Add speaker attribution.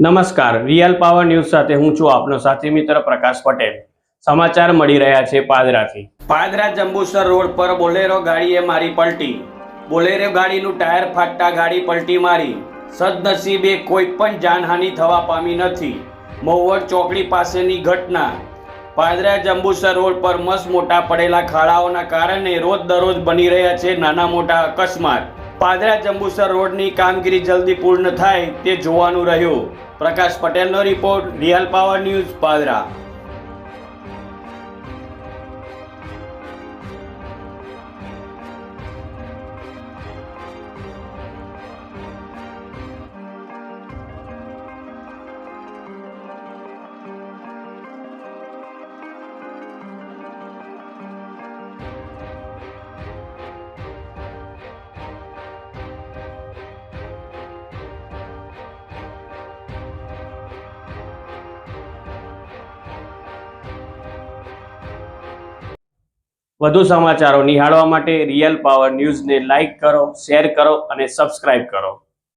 Speaker 1: નમસ્કાર, real power news સાથે હું છું આપનો સાથી મિત્ર પ્રકાશ પટેલ। સમાચાર મળી રહ્યા છે પાદરાથી। પાદરા જંબુસર રોડ પર બોલેરો ગાડીએ મારી પલટી। બોલેરો ગાડીનું ટાયર ફાટતા ગાડી પલટી મારી। સદનસીબે કોઈ પણ જાનહાનિ થવા પામી નથી। મહુવડ ચોકડી પાસેની ઘટના। પાદરા જંબુસર રોડ પર મસ્ત મોટા પડેલા ખાડાઓના કારણે રોજ દરરોજ બની રહ્યા છે નાના મોટા અકસ્માત। પાદરા જંબુસર રોડની કામગીરી જલ્દી પૂર્ણ થાય તે જોવાનું રહ્યું। પ્રકાશ પટેલનો report, real power news, Padra. વધુ સમાચારો નિહાળવા માટે રિયલ પાવર ન્યૂઝને લાઇક કરો, શેર કરો અને સબસ્ક્રાઇબ કરો।